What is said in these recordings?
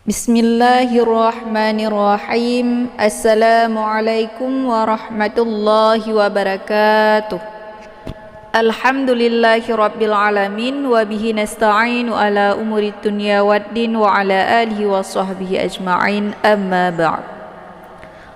Bismillahirrahmanirrahim. Assalamualaikum warahmatullahi wabarakatuh. Alhamdulillahi rabbil alamin wa bihi nasta'inu ala umuri dunya waddin wa ala alihi wa sahbihi ajma'in, amma ba'd.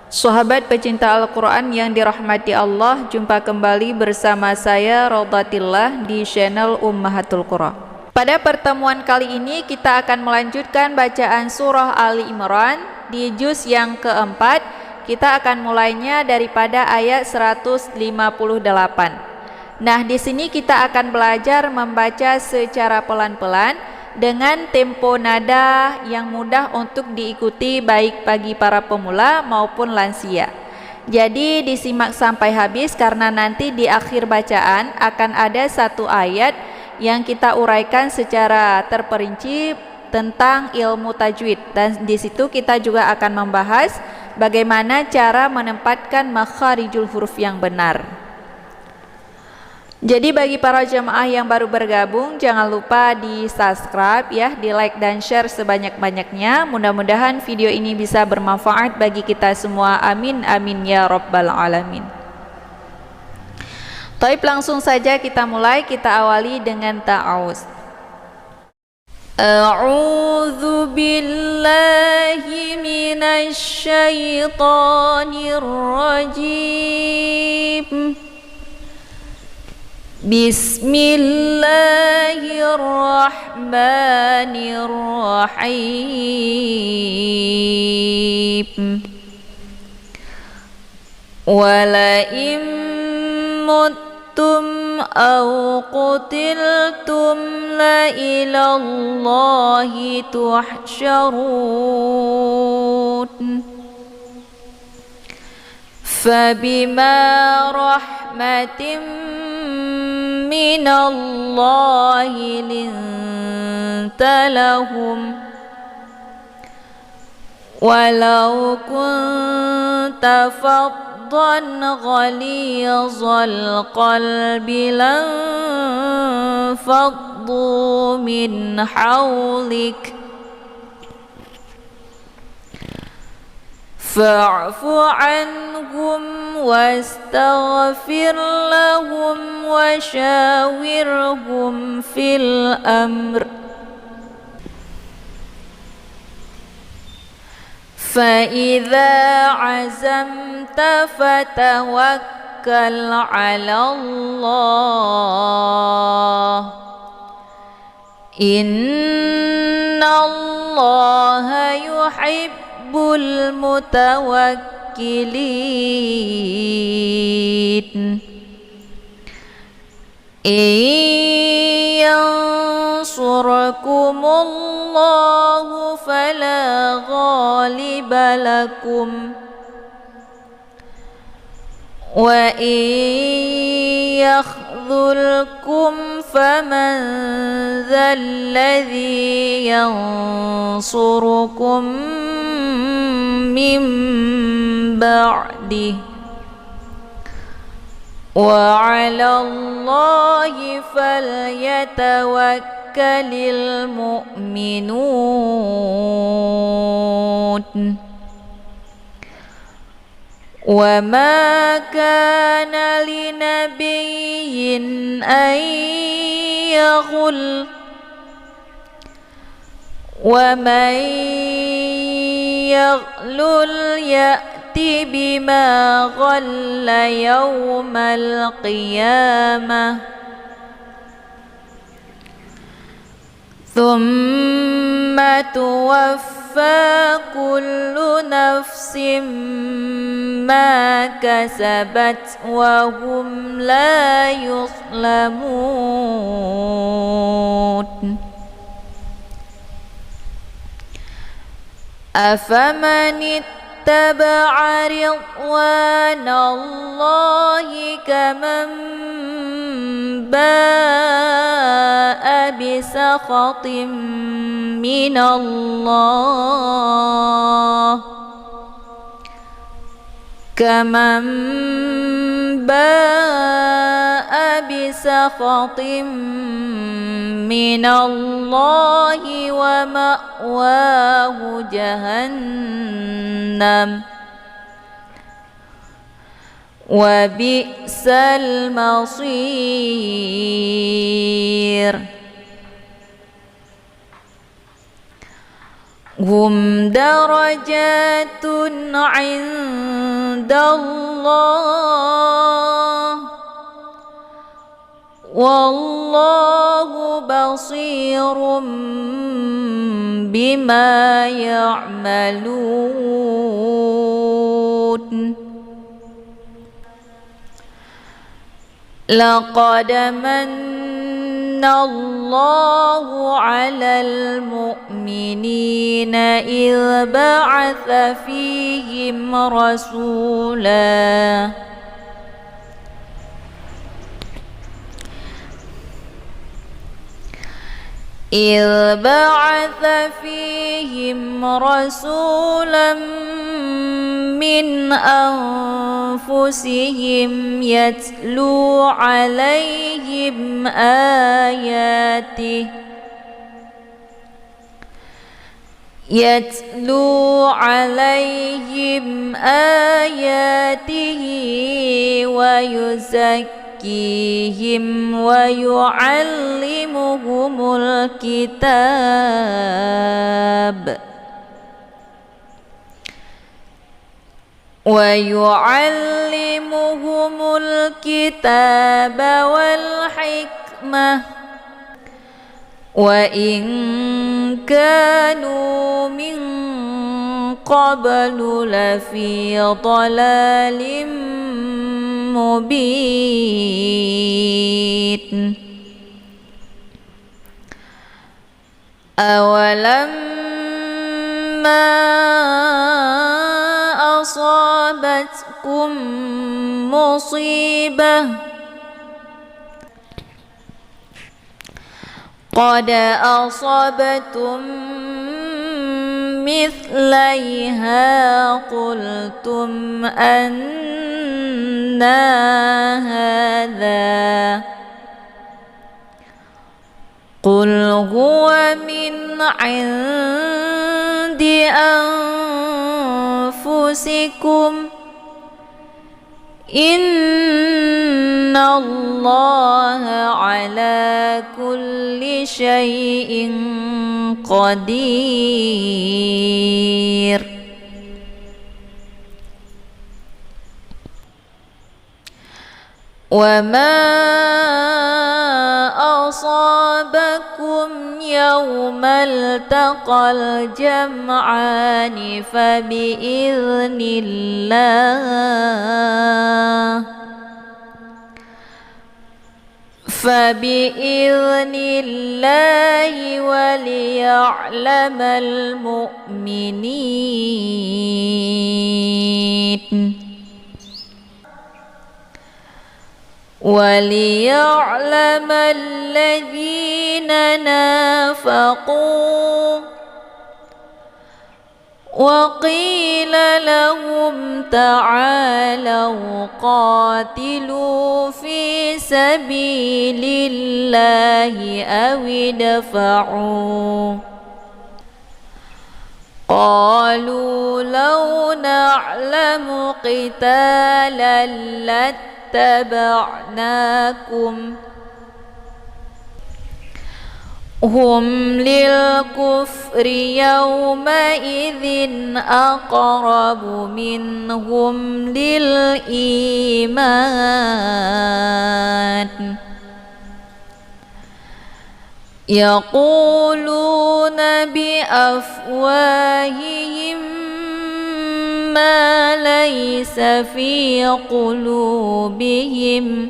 Sahabat pecinta Al-Quran yang dirahmati Allah, jumpa kembali bersama saya Rodatillah di channel Ummahatul Qura. Pada pertemuan kali ini kita akan melanjutkan bacaan surah Ali Imran di juz yang keempat. Kita akan mulainya daripada ayat 158. Nah, di sini kita akan belajar membaca secara pelan-pelan dengan tempo nada yang mudah untuk diikuti baik bagi para pemula maupun lansia. Jadi disimak sampai habis karena nanti di akhir bacaan akan ada satu ayat yang kita uraikan secara terperinci tentang ilmu tajwid, dan di situ kita juga akan membahas bagaimana cara menempatkan makharijul huruf yang benar. Jadi bagi para jemaah yang baru bergabung, jangan lupa di subscribe ya, di like dan share sebanyak-banyaknya. Mudah-mudahan video ini bisa bermanfaat bagi kita semua. Amin amin ya rabbal alamin. Taib, langsung saja kita mulai. Kita awali dengan ta'awuz. A'udzu billahi minasy syaithanir rajim. Bismillahirrahmanirrahim. Walaim muttum aw qutiltum la ilallahi tuhsyarun. Fabima rahmatim minallahi linta lahum walau kunta faddan ghaliyazal qalbi lanfaddu min hawlik fa'fu anhum wastaghfir lahum wa syawirhum fil amr fa idza azamta fatawakkal 'ala Allah innallaha yuhibbul mutawakkilin. Yansurkumullahu fala ghaliba lakum wa yakhdhulkum faman dzalladzi yansurukum min ba'dih wa 'alallahi falyatawakkalul mu'minun. Wa ma kana linabiyyin an yaghul wa man yaghlul ya'ti bima ghalla yawmal qiyamah thumma tuwaffa kullu nafsin ma kasabat wa hum la yuzlamun. Afaman ittaba'a ridwanallahi kaman ba'a bisakhatin minallah kaman ba'a bisakhatin من الله ومأواه جهنم وبئس المصير هم درجات عند الله والله بصير بما يعملون لقد من الله على المؤمنين إذ بعث فيهم رسولا من أنفسهم يتلو عليهم آياته ويزكيهم ويعلمهم الكتاب والحكمة وإن كانوا من قبل لفي ضلال مبين أولما أصابتكم مصيبة قد أصبتم مثليها قلتم أنى هذا قل هو من عند أنفسكم إن الله على كل شيء قدير وما أصابكم يوم التقى الجمعان فبإذن الله وليعلم المؤمنين وليعلم الذين نافقوا وقيل لهم تعالوا قاتلوا في سبيل الله أو ادفعوا قالوا لو نعلم قتالا لاتبعناكم هم للكفر يومئذ أقرب منهم للإيمان يقولون بأفواههم ما ليس في قلوبهم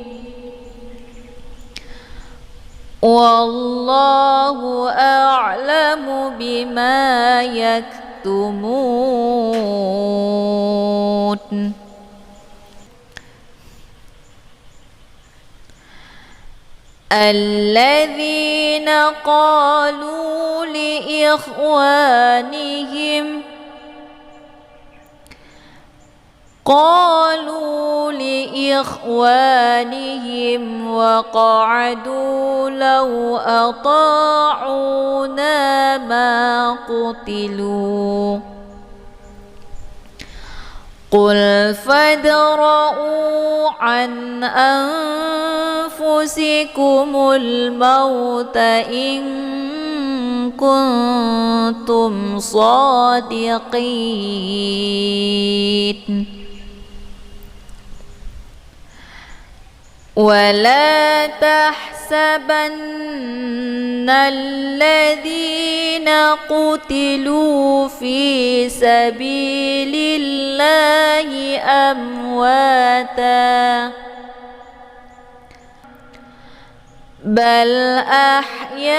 والله أعلم بما يكتمون الذين قالوا لإخوانهم وقعدوا لو أطاعونا ما قتلوا قل فادرءوا عن أنفسكم الموت إن كنتم صادقين ولا تحسبن الذين قتلوا في سبيل الله أمواتا بل أحياء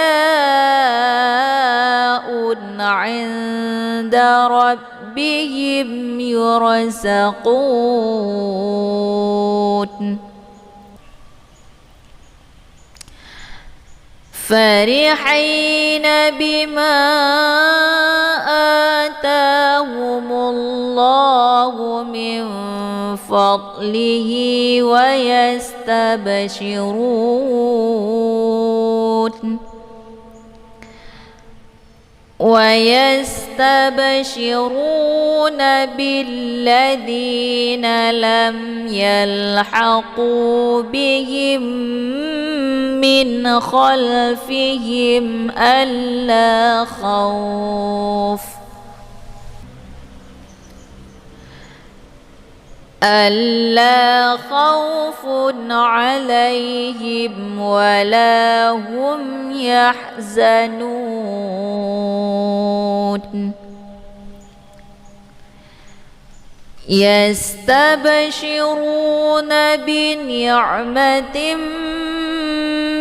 عند ربهم يرزقون فرحين بما آتاهم الله من فضله ويستبشرون بالذين لم يلحقوا بهم من خلفهم ألا خوف عليهم ولا هم يحزنون يستبشرون بنعمة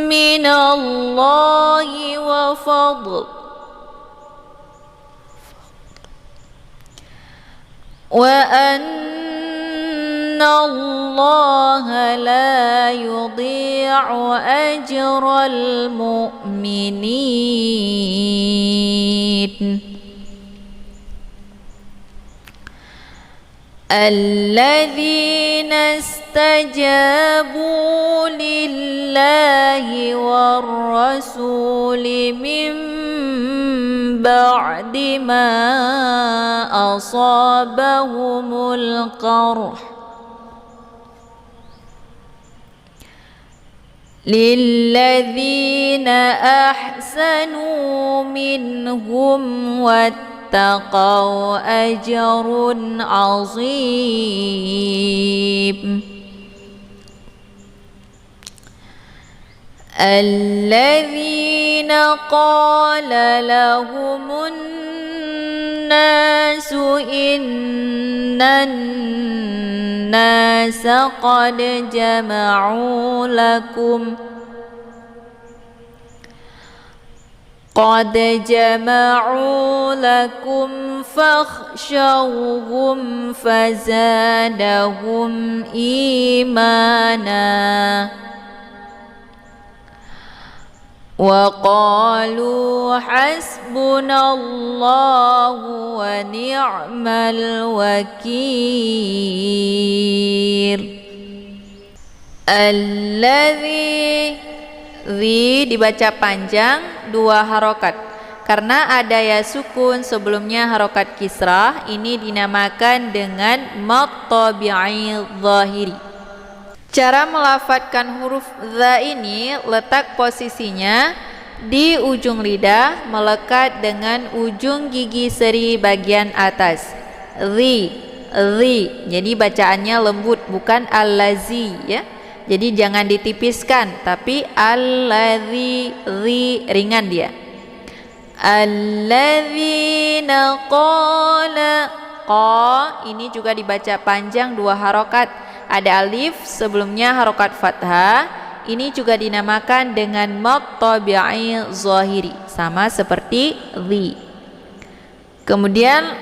من الله وفضل وأن الله لا يضيع أجر المؤمنين الذين استجابوا لله والرسول من بعد ما أصابهم القرح للذين أحسنوا منهم واتقوا أجر عظيم الذين قال لهم الناس إن الناس قد جمعوا لكم فاخشوهم فزادهم إيمانا وقالوا حسبنا الله ونعم الوكيل الذي dibaca panjang dua harokat karena ada ya sukun sebelumnya harokat kisrah. Ini dinamakan dengan mad tabi'i zahiri. Cara melafadzkan huruf za ini, letak posisinya di ujung lidah melekat dengan ujung gigi seri bagian atas. Zi. Jadi bacaannya lembut, bukan allazi ya. Jadi jangan ditipiskan, tapi allazi, ringan dia. Alladzina qala, qa ini juga dibaca panjang dua harokat. Ada alif sebelumnya harokat fathah. Ini juga dinamakan dengan mad tabi'i zahiri, sama seperti zi. Kemudian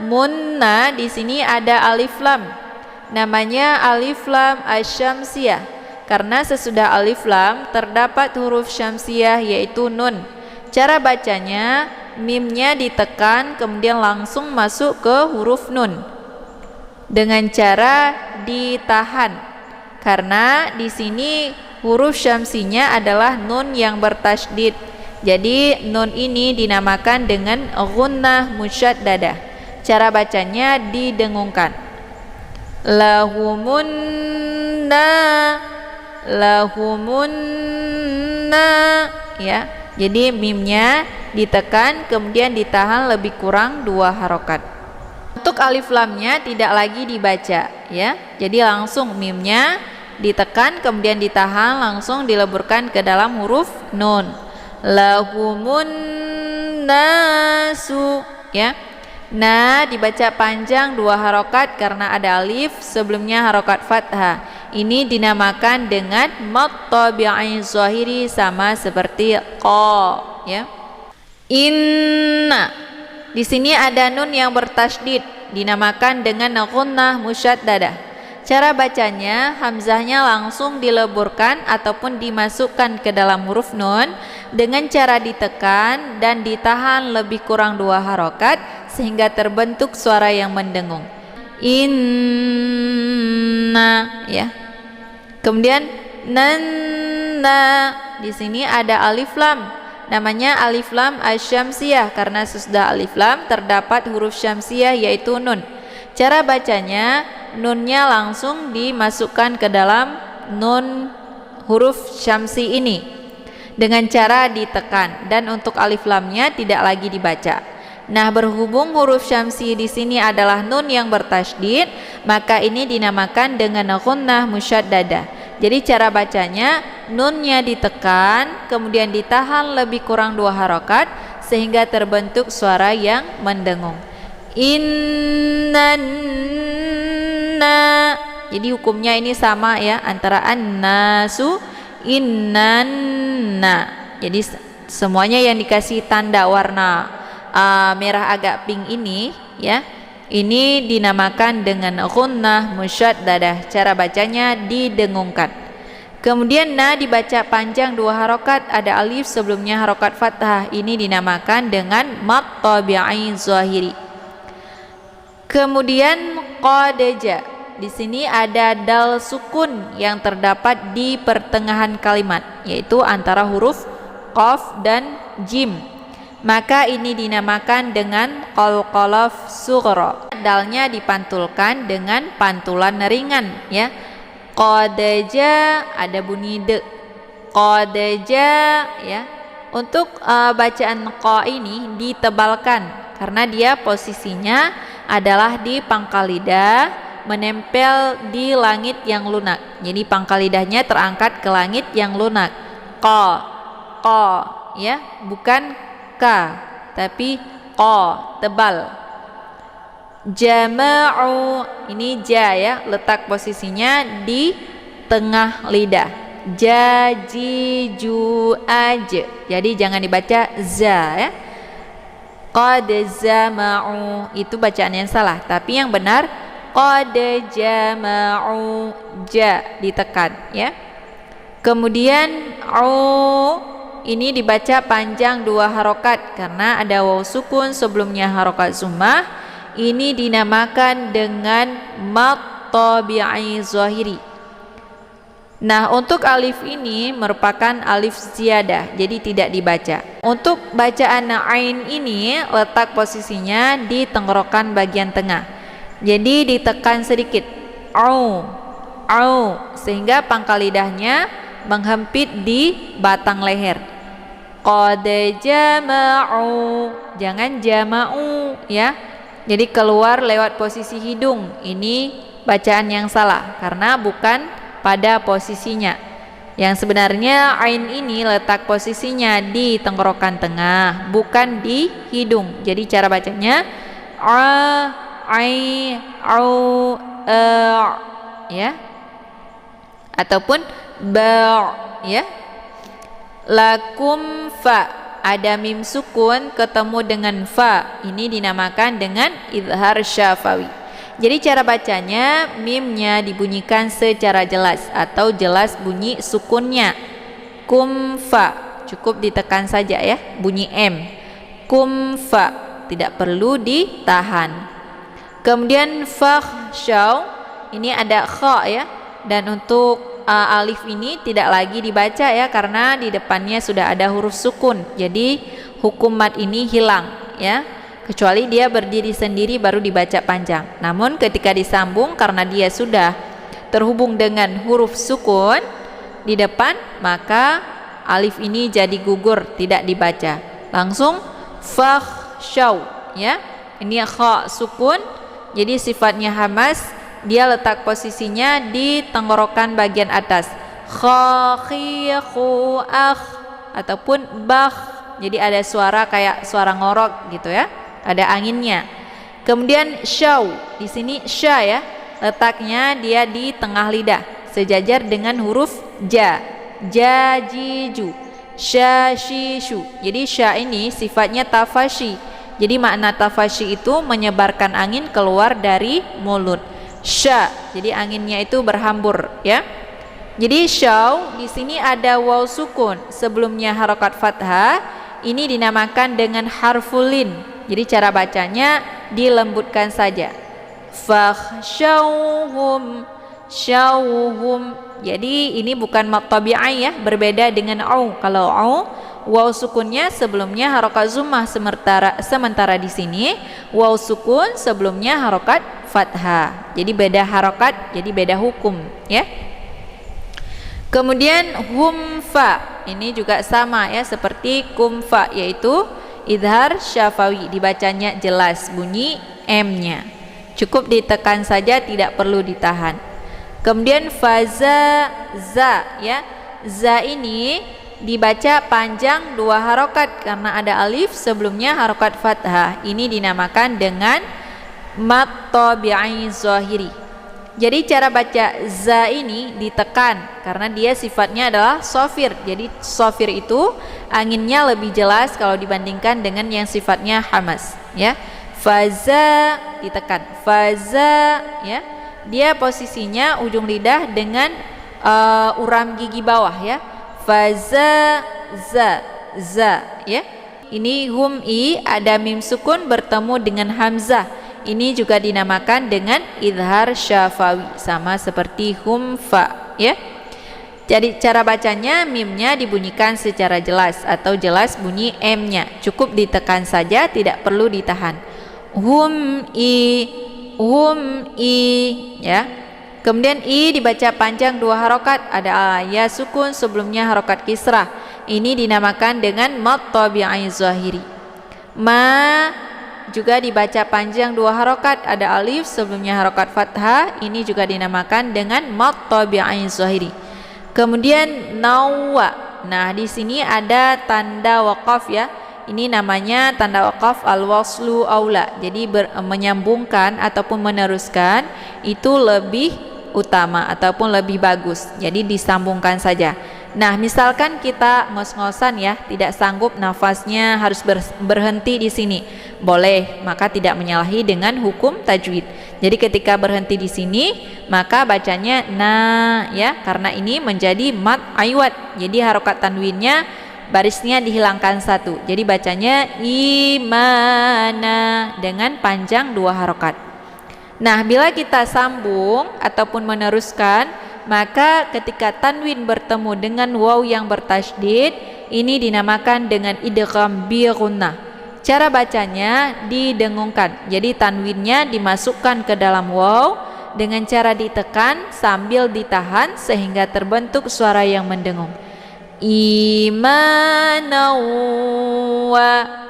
munna di sini ada alif lam. Namanya alif lam asyamsiyah karena sesudah alif lam terdapat huruf syamsiyah yaitu nun. Cara bacanya mimnya ditekan kemudian langsung masuk ke huruf nun. dengan cara ditahan, karena di sini huruf syamsinya adalah nun yang bertasydid. Jadi nun ini dinamakan dengan ghunnah musyaddadah. Cara bacanya didengungkan. Lahumunna, lahumunna, ya. Jadi mimnya ditekan kemudian ditahan lebih kurang 2 harokat. Untuk alif lamnya tidak lagi dibaca, ya. Jadi langsung mimnya ditekan kemudian ditahan, langsung dileburkan ke dalam huruf nun. Lahumun nasu, ya. Nah, dibaca panjang 2 harokat karena ada alif sebelumnya harokat fathah. Ini dinamakan dengan mad tabi'i zahiri, sama seperti qa, ya. Inna. Di sini ada nun yang bertasydid, dinamakan dengan ghunnah musyaddadah. Cara bacanya, hamzahnya langsung dileburkan ataupun dimasukkan ke dalam huruf nun dengan cara ditekan dan ditahan lebih kurang 2 harokat sehingga terbentuk suara yang mendengung. Inna, ya. Kemudian nanna. Di sini ada alif lam, namanya alif lam asyamsiyah karena sesudah alif lam terdapat huruf syamsiyah yaitu nun. Cara bacanya, nunnya langsung dimasukkan ke dalam nun huruf syamsi ini dengan cara ditekan, dan untuk alif lamnya tidak lagi dibaca. Nah, berhubung huruf syamsi di sini adalah nun yang bertasydid, maka ini dinamakan dengan ghunnah musyaddadah. Jadi cara bacanya, nunnya ditekan kemudian ditahan lebih kurang 2 harokat sehingga terbentuk suara yang mendengung. Innanna. Jadi hukumnya ini sama, ya, antara an-nasu, innanna. Jadi semuanya yang dikasih tanda warna merah agak pink ini, ya, ini dinamakan dengan ghunnah musyaddadah. Cara bacanya didengungkan. Kemudian na dibaca panjang 2 harokat, ada alif sebelumnya harokat fathah. Ini dinamakan dengan mad tabi'i zahiri. Kemudian qadaja. Di sini ada dal sukun yang terdapat di pertengahan kalimat, yaitu antara huruf qaf dan jim. Maka ini dinamakan dengan qalqalaf sughra. Dalnya dipantulkan dengan pantulan ringan, ya. Qadaja ada bunyi de. Qadaja, ya. Untuk bacaan qa ini ditebalkan karena dia posisinya adalah di pangkal lidah menempel di langit yang lunak. Jadi pangkal lidahnya terangkat ke langit yang lunak. Qa, ya, bukan ka, tapi qa, tebal. Jama'u, ini ja, ya, letak posisinya di tengah lidah. Jajiju aj. Jadi jangan dibaca za, ya. Qad jama'u, itu bacaan yang salah, tapi yang benar qad jama'u, ja ditekan, ya. Kemudian ini dibaca panjang 2 harokat karena ada waw sukun sebelumnya harokat summah. Ini dinamakan dengan mad tabi'i zahiri. Nah, untuk alif ini merupakan alif ziyadah, jadi tidak dibaca. Untuk bacaan ain ini letak posisinya di tenggorokan bagian tengah. Jadi ditekan sedikit, au, sehingga pangkal lidahnya menghempit di batang leher. Qad jama'u, jangan jama'u, ya. Jadi keluar lewat posisi hidung. Ini bacaan yang salah karena bukan pada posisinya. Yang sebenarnya ain ini letak posisinya di tenggorokan tengah, bukan di hidung. Jadi cara bacanya ya, ataupun ba, ya. Lakum fa, ada mim sukun ketemu dengan fa, ini dinamakan dengan izhar syafawi. Jadi cara bacanya, mimnya dibunyikan secara jelas atau jelas bunyi sukunnya. Kumfa, cukup ditekan saja, ya, bunyi m. Kumfa, tidak perlu ditahan. Kemudian fakhshaw, ini ada kha ya, dan untuk alif ini tidak lagi dibaca ya, karena di depannya sudah ada huruf sukun. Jadi hukum mad ini hilang ya, kecuali dia berdiri sendiri baru dibaca panjang. Namun ketika disambung, karena dia sudah terhubung dengan huruf sukun di depan, maka alif ini jadi gugur, tidak dibaca, langsung fakhshaw ya. Ini kha sukun, jadi sifatnya hamas, dia letak posisinya di tenggorokan bagian atas. Kha, khi, khu, akh, ataupun bakh. Jadi ada suara kayak suara ngorok gitu ya, ada anginnya. Kemudian syaw, di sini sya ya, letaknya dia di tengah lidah, sejajar dengan huruf ja. Ja, ji, ju, sya, shi, shu. Jadi sya ini sifatnya tafashi. Jadi makna tafashi itu menyebarkan angin keluar dari mulut. Sya, jadi anginnya itu berhambur ya. Jadi syaw di sini ada waw sukun, sebelumnya harokat fathah, ini dinamakan dengan harfulin. Jadi cara bacanya dilembutkan saja. Fakhshawhum, syawhum. Jadi ini bukan mat tabi'i ya, berbeda dengan au. Kalau au, waw sukunnya sebelumnya harokat zummah, sementara di sini waw sukun sebelumnya harokat fathah. Jadi beda harokat, jadi beda hukum ya. Kemudian humfa, ini juga sama ya seperti kumfa, yaitu idhar syafawi, dibacanya jelas bunyi m-nya, cukup ditekan saja, tidak perlu ditahan. Kemudian faza, za ya, za ini dibaca panjang 2 harokat karena ada alif sebelumnya harokat fathah. Ini dinamakan dengan mat tabi'i zahiri. Jadi cara baca za ini ditekan karena dia sifatnya adalah sofir. Jadi sofir itu anginnya lebih jelas kalau dibandingkan dengan yang sifatnya hamas ya. Faza ditekan, faza ya, dia posisinya ujung lidah dengan uram gigi bawah ya. Faza, za, za ya. Ini hum i, ada mim sukun bertemu dengan hamzah. Ini juga dinamakan dengan idhar syafawi, sama seperti hum fa ya. Jadi cara bacanya mimnya dibunyikan secara jelas atau jelas bunyi m-nya, cukup ditekan saja, tidak perlu ditahan. Hum i ya. Kemudian i dibaca panjang 2 harokat, ada ya sukun sebelumnya harokat kisrah. Ini dinamakan dengan mat tabi'i zahiri. Ma juga dibaca panjang 2 harokat, ada alif sebelumnya harokat fathah. Ini juga dinamakan dengan mat tabi'i zahiri. Kemudian nawwa, nah di sini ada tanda waqaf ya. Ini namanya tanda waqaf al-waslu aula. Jadi menyambungkan ataupun meneruskan itu lebih utama ataupun lebih bagus. Jadi disambungkan saja. Nah, misalkan kita ngos-ngosan ya, tidak sanggup, nafasnya harus berhenti di sini. Boleh, maka tidak menyalahi dengan hukum tajwid. Jadi ketika berhenti di sini, maka bacanya na ya, karena ini menjadi mat aiwat. Jadi harokat tanwinnya barisnya dihilangkan 1. Jadi bacanya imana dengan panjang 2 harokat. Nah, bila kita sambung ataupun meneruskan, maka ketika tanwin bertemu dengan waw yang bertasydid, ini dinamakan dengan idgham bi gunnah. Cara bacanya didengungkan. Jadi tanwinnya dimasukkan ke dalam waw dengan cara ditekan sambil ditahan sehingga terbentuk suara yang mendengung. Imanawa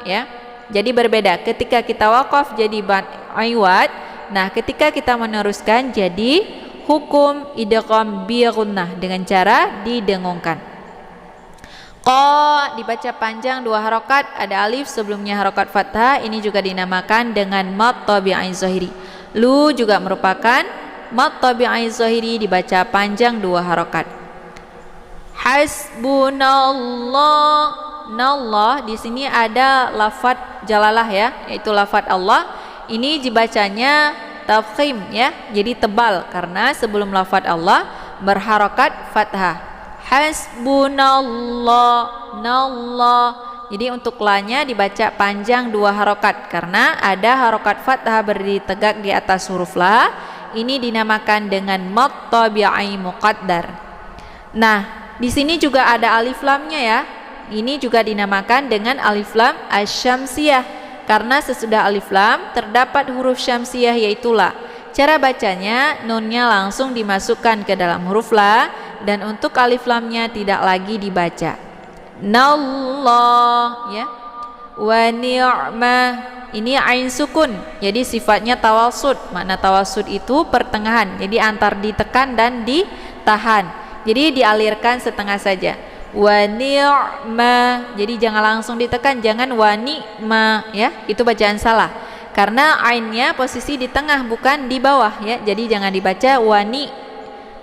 ya. Jadi berbeda ketika kita waqaf jadi mat aiwat. Nah, ketika kita meneruskan jadi hukum idgham bi gunnah dengan cara didengungkan. Qa dibaca panjang 2 harokat, ada alif sebelumnya harokat fathah. Ini juga dinamakan dengan mat tabi'i zahiri. Lu juga merupakan mat tabi'i zahiri, dibaca panjang 2 harokat. Hasbunallah, nallah di sini ada lafadz jalalah ya, yaitu lafadz Allah. Ini dibacanya tafkhim ya, jadi tebal karena sebelum lafadz Allah berharokat fathah. Hasbunallah, nallah. Jadi untuk la-nya dibaca panjang 2 harokat karena ada harokat fathah berdiri tegak di atas huruf la. Ini dinamakan dengan mad tabi'i muqaddar. Nah, di sini juga ada alif lamnya ya. Ini juga dinamakan dengan alif lam asy-syamsiyah karena sesudah alif lam terdapat huruf syamsiyah yaitu la. Cara bacanya, nunnya langsung dimasukkan ke dalam huruf la dan untuk alif lamnya tidak lagi dibaca. Nallah ya. Wa ni'mah. Ini ain sukun. Jadi sifatnya tawasud. Makna tawasud itu pertengahan. Jadi antar ditekan dan ditahan. Jadi dialirkan setengah saja. Wa ni'mah. Jadi jangan langsung ditekan, jangan wa ni'mah ya. Itu bacaan salah. Karena ainnya posisi di tengah bukan di bawah ya. Jadi jangan dibaca wani.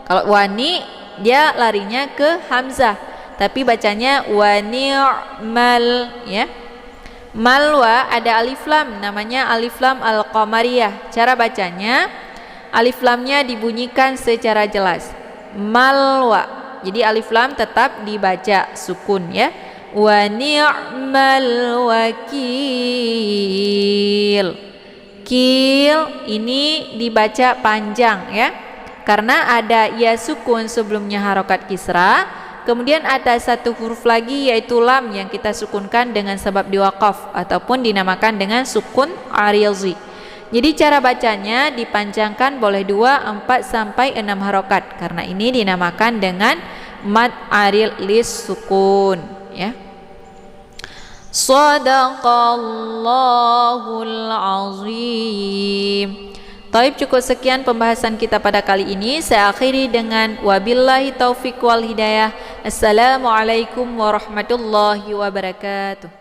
Kalau wani dia larinya ke hamzah. Tapi bacanya wa ni'mal ya. Malwa ada alif lam namanya alif lam al-qamariyah. Cara bacanya alif lamnya dibunyikan secara jelas. Malwa. Jadi alif lam tetap dibaca sukun ya. Wa ni'mal wakil. Kil ini dibaca panjang ya. Karena ada ya sukun sebelumnya harokat kisra. Kemudian ada satu huruf lagi yaitu lam yang kita sukunkan dengan sebab diwaqaf ataupun dinamakan dengan sukun aridhi. Jadi cara bacanya dipanjangkan boleh 2, 4 sampai 6 harokat karena ini dinamakan dengan mad arid lis sukun ya. Shadaqallahul azim. Taib, cukup sekian pembahasan kita pada kali ini. Saya akhiri dengan wabillahi taufiq wal hidayah. Assalamualaikum warahmatullahi wabarakatuh.